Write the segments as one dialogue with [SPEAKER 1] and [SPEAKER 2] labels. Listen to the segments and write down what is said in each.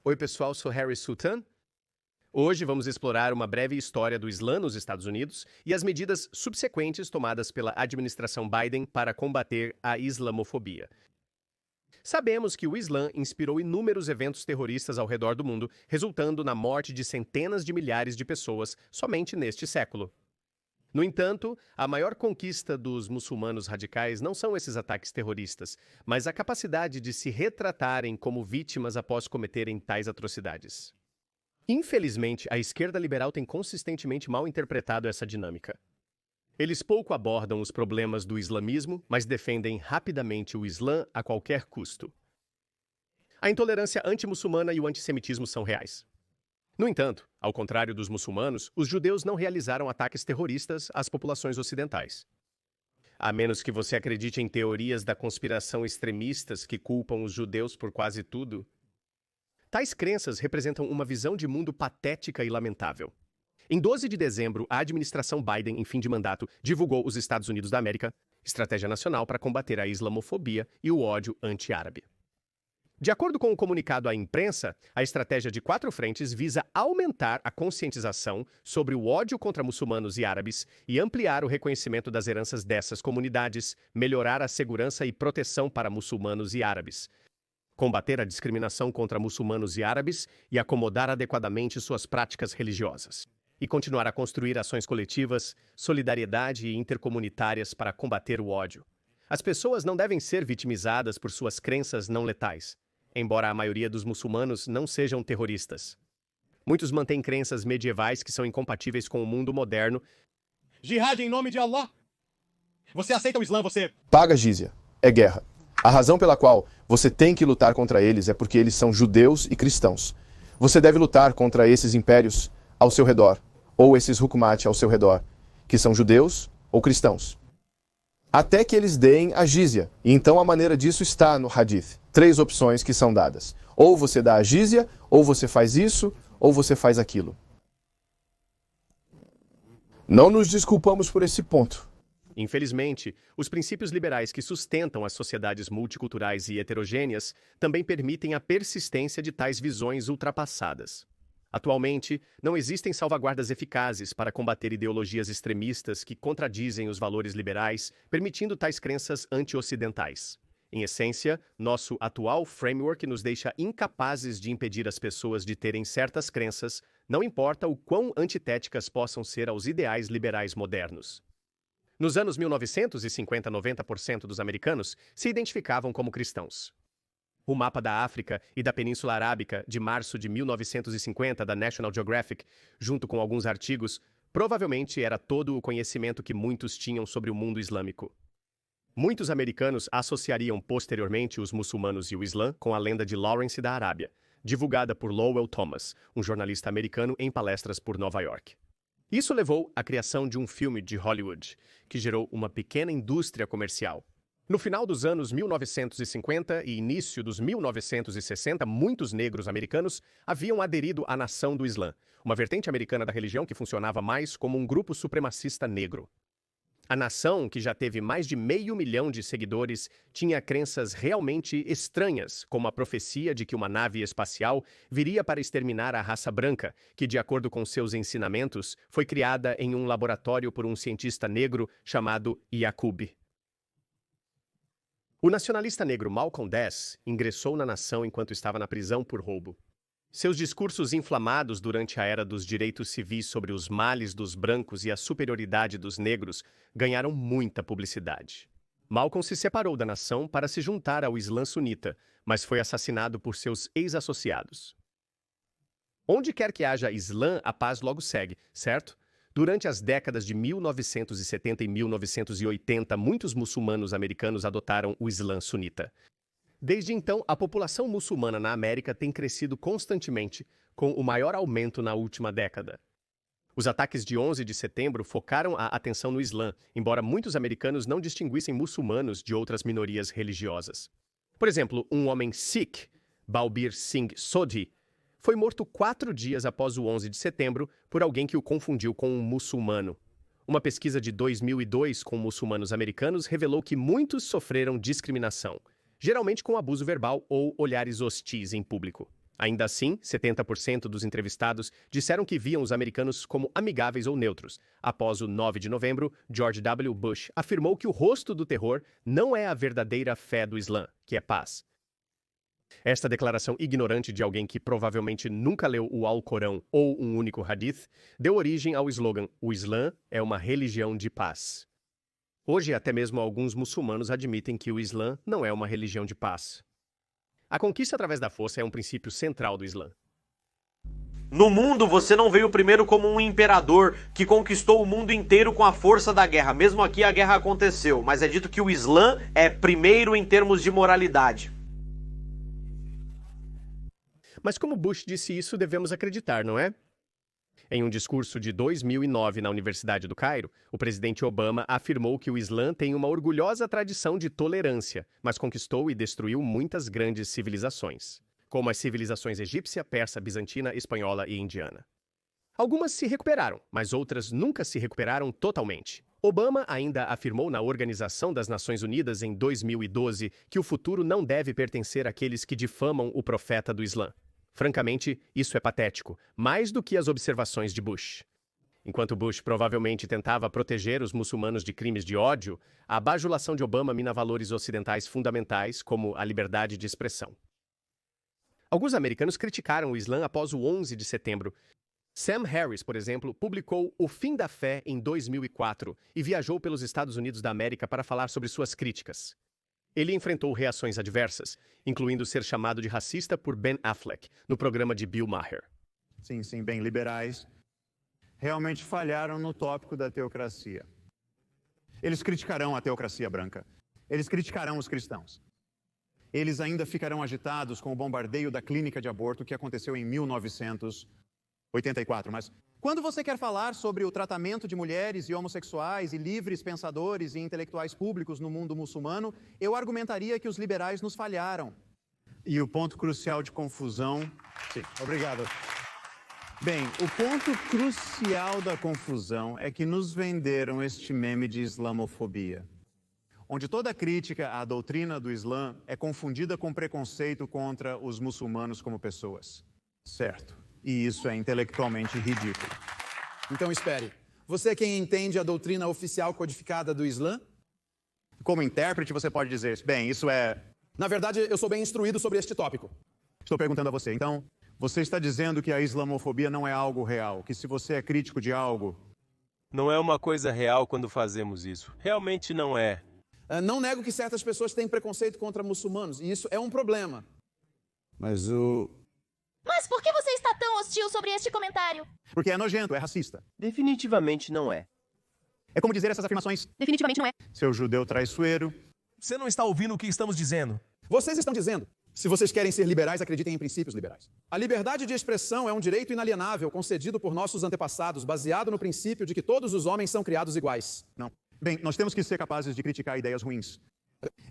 [SPEAKER 1] Oi pessoal, sou Harry Sultan. Hoje vamos explorar uma breve história do Islã nos Estados Unidos e as medidas subsequentes tomadas pela administração Biden para combater a islamofobia. Sabemos que o Islã inspirou inúmeros eventos terroristas ao redor do mundo, resultando na morte de centenas de milhares de pessoas somente neste século. No entanto, a maior conquista dos muçulmanos radicais não são esses ataques terroristas, mas a capacidade de se retratarem como vítimas após cometerem tais atrocidades. Infelizmente, a esquerda liberal tem consistentemente mal interpretado essa dinâmica. Eles pouco abordam os problemas do islamismo, mas defendem rapidamente o Islã a qualquer custo. A intolerância anti-muçulmana e o antissemitismo são reais. No entanto, ao contrário dos muçulmanos, os judeus não realizaram ataques terroristas às populações ocidentais. A menos que você acredite em teorias da conspiração extremistas que culpam os judeus por quase tudo, tais crenças representam uma visão de mundo patética e lamentável. Em 12 de dezembro, a administração Biden, em fim de mandato, divulgou os Estados Unidos da América, estratégia nacional para combater a islamofobia e o ódio anti-árabe. De acordo com o comunicado à imprensa, a estratégia de 4 frentes visa aumentar a conscientização sobre o ódio contra muçulmanos e árabes e ampliar o reconhecimento das heranças dessas comunidades, melhorar a segurança e proteção para muçulmanos e árabes, combater a discriminação contra muçulmanos e árabes e acomodar adequadamente suas práticas religiosas, e continuar a construir ações coletivas, solidariedade e intercomunitárias para combater o ódio. As pessoas não devem ser vitimizadas por suas crenças não letais, embora a maioria dos muçulmanos não sejam terroristas. Muitos mantêm crenças medievais que são incompatíveis com o mundo moderno.
[SPEAKER 2] Jihad em nome de Allah. Você aceita o Islã, você
[SPEAKER 3] paga jizya. É guerra. A razão pela qual você tem que lutar contra eles é porque eles são judeus e cristãos. Você deve lutar contra esses impérios ao seu redor, ou esses hukumat ao seu redor, que são judeus ou cristãos, até que eles deem a jizya. E então a maneira disso está no hadith. 3 opções que são dadas. Ou você dá a jizya, ou você faz isso, ou você faz aquilo. Não nos desculpamos por esse ponto.
[SPEAKER 1] Infelizmente, os princípios liberais que sustentam as sociedades multiculturais e heterogêneas também permitem a persistência de tais visões ultrapassadas. Atualmente, não existem salvaguardas eficazes para combater ideologias extremistas que contradizem os valores liberais, permitindo tais crenças anti-ocidentais. Em essência, nosso atual framework nos deixa incapazes de impedir as pessoas de terem certas crenças, não importa o quão antitéticas possam ser aos ideais liberais modernos. Nos anos 1950, 90% dos americanos se identificavam como cristãos. O mapa da África e da Península Arábica, de março de 1950, da National Geographic, junto com alguns artigos, provavelmente era todo o conhecimento que muitos tinham sobre o mundo islâmico. Muitos americanos associariam posteriormente os muçulmanos e o Islã com a lenda de Lawrence da Arábia, divulgada por Lowell Thomas, um jornalista americano em palestras por Nova York. Isso levou à criação de um filme de Hollywood, que gerou uma pequena indústria comercial. No final dos anos 1950 e início dos 1960, muitos negros americanos haviam aderido à Nação do Islã, uma vertente americana da religião que funcionava mais como um grupo supremacista negro. A nação, que já teve mais de 500 mil de seguidores, tinha crenças realmente estranhas, como a profecia de que uma nave espacial viria para exterminar a raça branca, que, de acordo com seus ensinamentos, foi criada em um laboratório por um cientista negro chamado Yaqub. O nacionalista negro Malcolm X ingressou na nação enquanto estava na prisão por roubo. Seus discursos inflamados durante a era dos direitos civis sobre os males dos brancos e a superioridade dos negros ganharam muita publicidade. Malcolm se separou da nação para se juntar ao Islã sunita, mas foi assassinado por seus ex-associados. Onde quer que haja Islã, a paz logo segue, certo? Durante as décadas de 1970 e 1980, muitos muçulmanos americanos adotaram o Islã sunita. Desde então, a população muçulmana na América tem crescido constantemente, com o maior aumento na última década. Os ataques de 11 de setembro focaram a atenção no Islã, embora muitos americanos não distinguissem muçulmanos de outras minorias religiosas. Por exemplo, um homem Sikh, Balbir Singh Sodhi, foi morto 4 dias após o 11 de setembro por alguém que o confundiu com um muçulmano. Uma pesquisa de 2002 com muçulmanos americanos revelou que muitos sofreram discriminação, geralmente com abuso verbal ou olhares hostis em público. Ainda assim, 70% dos entrevistados disseram que viam os americanos como amigáveis ou neutros. Após o 9 de novembro, George W. Bush afirmou que o rosto do terror não é a verdadeira fé do Islã, que é paz. Esta declaração ignorante de alguém que provavelmente nunca leu o Alcorão ou um único hadith deu origem ao slogan "O Islã é uma religião de paz". Hoje, até mesmo alguns muçulmanos admitem que o Islã não é uma religião de paz. A conquista através da força é um princípio central do Islã.
[SPEAKER 4] No mundo, você não veio primeiro como um imperador que conquistou o mundo inteiro com a força da guerra. Mesmo aqui a guerra aconteceu, mas é dito que o Islã é primeiro em termos de moralidade.
[SPEAKER 1] Mas como Bush disse isso, devemos acreditar, não é? Em um discurso de 2009 na Universidade do Cairo, o presidente Obama afirmou que o Islã tem uma orgulhosa tradição de tolerância, mas conquistou e destruiu muitas grandes civilizações, como as civilizações egípcia, persa, bizantina, espanhola e indiana. Algumas se recuperaram, mas outras nunca se recuperaram totalmente. Obama ainda afirmou na Organização das Nações Unidas em 2012 que o futuro não deve pertencer àqueles que difamam o profeta do Islã. Francamente, isso é patético, mais do que as observações de Bush. Enquanto Bush provavelmente tentava proteger os muçulmanos de crimes de ódio, a bajulação de Obama mina valores ocidentais fundamentais, como a liberdade de expressão. Alguns americanos criticaram o Islã após o 11 de setembro. Sam Harris, por exemplo, publicou O Fim da Fé em 2004 e viajou pelos Estados Unidos da América para falar sobre suas críticas. Ele enfrentou reações adversas, incluindo ser chamado de racista por Ben Affleck, no programa de Bill Maher.
[SPEAKER 5] Sim, bem liberais, realmente falharam no tópico da teocracia. Eles criticarão a teocracia branca. Eles criticarão os cristãos. Eles ainda ficarão agitados com o bombardeio da clínica de aborto que aconteceu em 1984. Mas quando você quer falar sobre o tratamento de mulheres e homossexuais e livres pensadores e intelectuais públicos no mundo muçulmano, eu argumentaria que os liberais nos falharam. E o ponto crucial de confusão... Sim, obrigado. Bem, o ponto crucial da confusão é que nos venderam este meme de islamofobia, onde toda crítica à doutrina do Islã é confundida com preconceito contra os muçulmanos como pessoas. Certo. E isso é intelectualmente ridículo.
[SPEAKER 6] Então espere, você é quem entende a doutrina oficial codificada do Islã?
[SPEAKER 5] Como intérprete, você pode dizer, bem, isso é...
[SPEAKER 6] Na verdade, eu sou bem instruído sobre este tópico.
[SPEAKER 5] Estou perguntando a você, então, você está dizendo que a islamofobia não é algo real, que se você é crítico de algo...
[SPEAKER 7] Não é uma coisa real quando fazemos isso. Realmente não é.
[SPEAKER 6] Não nego que certas pessoas têm preconceito contra muçulmanos, e isso é um problema.
[SPEAKER 5] Mas
[SPEAKER 8] por que você está tão hostil sobre este comentário?
[SPEAKER 5] Porque é nojento, é racista.
[SPEAKER 7] Definitivamente não é.
[SPEAKER 5] É como dizer essas afirmações.
[SPEAKER 8] Definitivamente não é.
[SPEAKER 5] Seu judeu traiçoeiro.
[SPEAKER 2] Você não está ouvindo o que estamos dizendo.
[SPEAKER 6] Vocês estão dizendo, se vocês querem ser liberais, acreditem em princípios liberais. A liberdade de expressão é um direito inalienável concedido por nossos antepassados, baseado no princípio de que todos os homens são criados iguais.
[SPEAKER 5] Não. Bem, nós temos que ser capazes de criticar ideias ruins.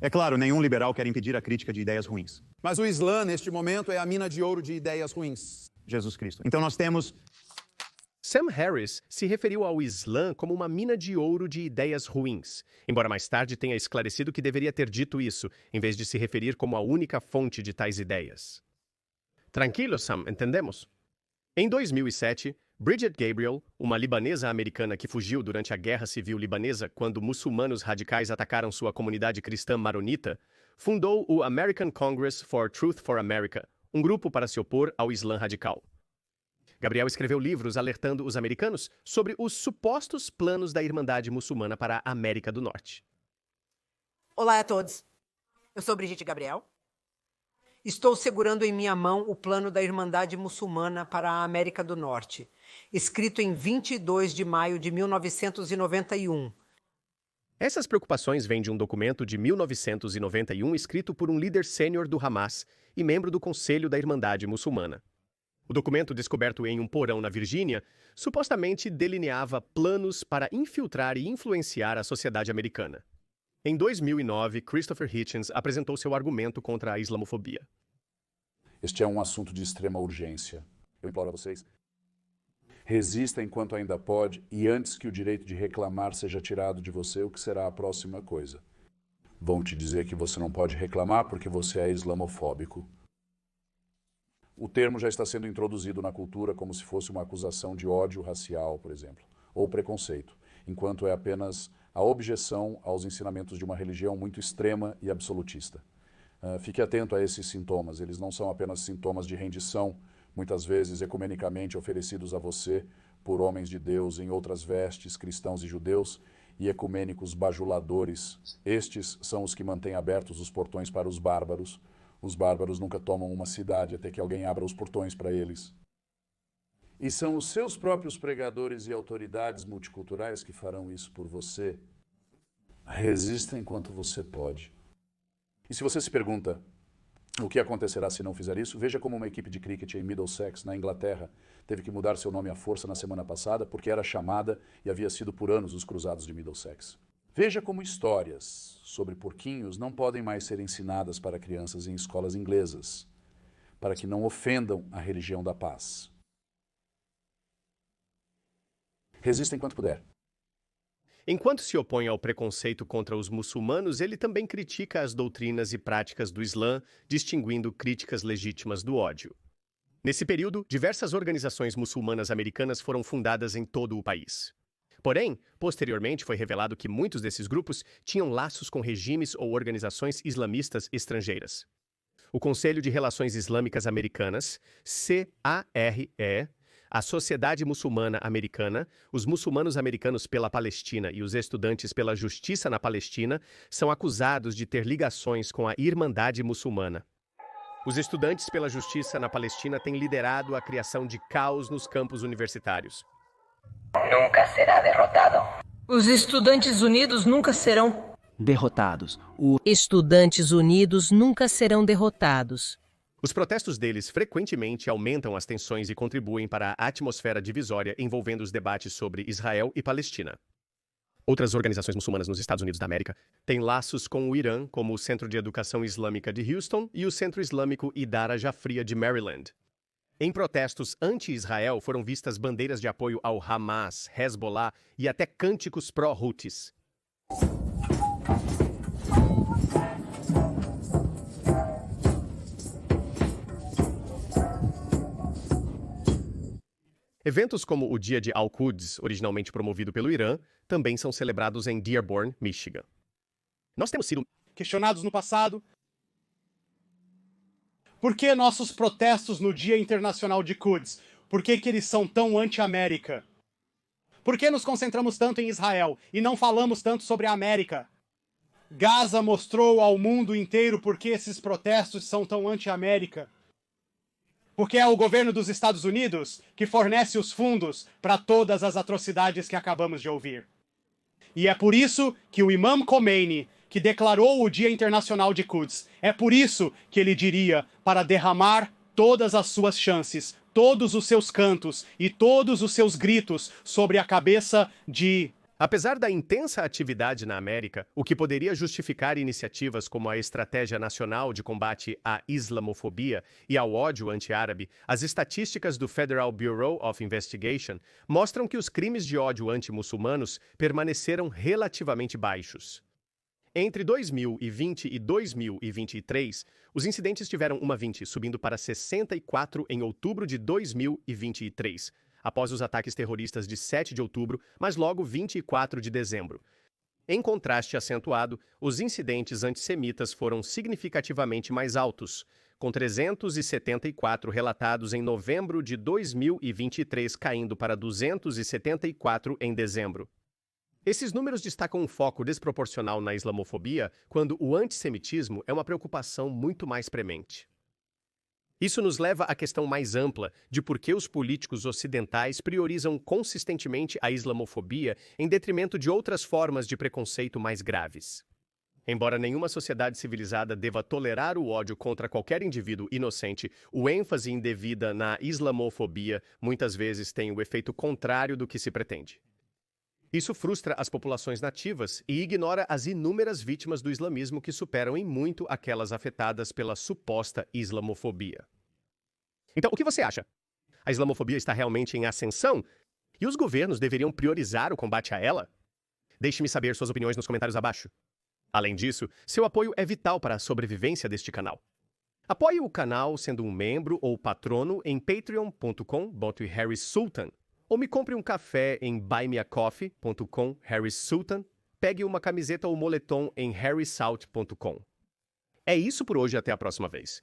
[SPEAKER 5] É claro, nenhum liberal quer impedir a crítica de ideias ruins.
[SPEAKER 6] Mas o Islã, neste momento, é a mina de ouro de ideias ruins.
[SPEAKER 5] Jesus Cristo. Então nós temos...
[SPEAKER 1] Sam Harris se referiu ao Islã como uma mina de ouro de ideias ruins, embora mais tarde tenha esclarecido que deveria ter dito isso, em vez de se referir como a única fonte de tais ideias. Tranquilo, Sam, entendemos? Em 2007, Bridget Gabriel, uma libanesa americana que fugiu durante a Guerra Civil Libanesa quando muçulmanos radicais atacaram sua comunidade cristã maronita, fundou o American Congress for Truth for America, um grupo para se opor ao Islã radical. Gabriel escreveu livros alertando os americanos sobre os supostos planos da Irmandade Muçulmana para a América do Norte.
[SPEAKER 9] Olá a todos. Eu sou Brigitte Gabriel. Estou segurando em minha mão o plano da Irmandade Muçulmana para a América do Norte, escrito em 22 de maio de 1991.
[SPEAKER 1] Essas preocupações vêm de um documento de 1991 escrito por um líder sênior do Hamas e membro do Conselho da Irmandade Muçulmana. O documento, descoberto em um porão na Virgínia, supostamente delineava planos para infiltrar e influenciar a sociedade americana. Em 2009, Christopher Hitchens apresentou seu argumento contra a islamofobia.
[SPEAKER 10] Este é um assunto de extrema urgência. Eu imploro a vocês. Resista enquanto ainda pode e antes que o direito de reclamar seja tirado de você, o que será a próxima coisa? Vão te dizer que você não pode reclamar porque você é islamofóbico. O termo já está sendo introduzido na cultura como se fosse uma acusação de ódio racial, por exemplo, ou preconceito, enquanto é apenas a objeção aos ensinamentos de uma religião muito extrema e absolutista. Fique atento a esses sintomas, eles não são apenas sintomas de rendição, muitas vezes ecumenicamente oferecidos a você por homens de Deus em outras vestes, cristãos e judeus, e ecumênicos bajuladores. Estes são os que mantêm abertos os portões para os bárbaros. Os bárbaros nunca tomam uma cidade até que alguém abra os portões para eles. E são os seus próprios pregadores e autoridades multiculturais que farão isso por você. Resista enquanto você pode. E se você se pergunta o que acontecerá se não fizer isso, veja como uma equipe de cricket em Middlesex, na Inglaterra, teve que mudar seu nome à força na semana passada porque era chamada e havia sido por anos os Cruzados de Middlesex. Veja como histórias sobre porquinhos não podem mais ser ensinadas para crianças em escolas inglesas, para que não ofendam a religião da paz. Resista enquanto puder.
[SPEAKER 1] Enquanto se opõe ao preconceito contra os muçulmanos, ele também critica as doutrinas e práticas do Islã, distinguindo críticas legítimas do ódio. Nesse período, diversas organizações muçulmanas americanas foram fundadas em todo o país. Porém, posteriormente foi revelado que muitos desses grupos tinham laços com regimes ou organizações islamistas estrangeiras. O Conselho de Relações Islâmicas Americanas, CARE, a Sociedade Muçulmana Americana, os muçulmanos americanos pela Palestina e os estudantes pela justiça na Palestina são acusados de ter ligações com a Irmandade Muçulmana. Os estudantes pela justiça na Palestina têm liderado a criação de caos nos campos universitários.
[SPEAKER 11] Nunca será derrotado. Os Estudantes Unidos nunca serão
[SPEAKER 12] derrotados.
[SPEAKER 11] Estudantes Unidos nunca serão derrotados.
[SPEAKER 1] Os protestos deles frequentemente aumentam as tensões e contribuem para a atmosfera divisória envolvendo os debates sobre Israel e Palestina. Outras organizações muçulmanas nos Estados Unidos da América têm laços com o Irã, como o Centro de Educação Islâmica de Houston e o Centro Islâmico Idara Jafria de Maryland. Em protestos anti-Israel foram vistas bandeiras de apoio ao Hamas, Hezbollah e até cânticos pró-Houthis. Eventos como o Dia de Al-Quds, originalmente promovido pelo Irã, também são celebrados em Dearborn, Michigan. Nós temos sido
[SPEAKER 2] questionados no passado. Por que nossos protestos no Dia Internacional de Quds? Por que eles são tão anti-América? Por que nos concentramos tanto em Israel e não falamos tanto sobre a América? Gaza mostrou ao mundo inteiro por que esses protestos são tão anti-América. Porque é o governo dos Estados Unidos que fornece os fundos para todas as atrocidades que acabamos de ouvir. E é por isso que o Imam Khomeini, que declarou o Dia Internacional de Quds, é por isso que ele diria para derramar todas as suas chances, todos os seus cantos e todos os seus gritos sobre a cabeça de...
[SPEAKER 1] Apesar da intensa atividade na América, o que poderia justificar iniciativas como a Estratégia Nacional de Combate à Islamofobia e ao ódio anti-árabe, as estatísticas do Federal Bureau of Investigation mostram que os crimes de ódio anti-muçulmanos permaneceram relativamente baixos. Entre 2020 e 2023, os incidentes tiveram uma 20, subindo para 64 em outubro de 2023, após os ataques terroristas de 7 de outubro, mas logo 24 de dezembro. Em contraste acentuado, os incidentes antissemitas foram significativamente mais altos, com 374 relatados em novembro de 2023, caindo para 274 em dezembro. Esses números destacam um foco desproporcional na islamofobia, quando o antissemitismo é uma preocupação muito mais premente. Isso nos leva à questão mais ampla de por que os políticos ocidentais priorizam consistentemente a islamofobia em detrimento de outras formas de preconceito mais graves. Embora nenhuma sociedade civilizada deva tolerar o ódio contra qualquer indivíduo inocente, o ênfase indevida na islamofobia muitas vezes tem o efeito contrário do que se pretende. Isso frustra as populações nativas e ignora as inúmeras vítimas do islamismo que superam em muito aquelas afetadas pela suposta islamofobia. Então, o que você acha? A islamofobia está realmente em ascensão? E os governos deveriam priorizar o combate a ela? Deixe-me saber suas opiniões nos comentários abaixo. Além disso, seu apoio é vital para a sobrevivência deste canal. Apoie o canal sendo um membro ou patrono em patreon.com/harrysultan ou me compre um café em buymeacoffee.com/harrysultan. Pegue uma camiseta ou moletom em harrysalt.com. É isso por hoje, até a próxima vez.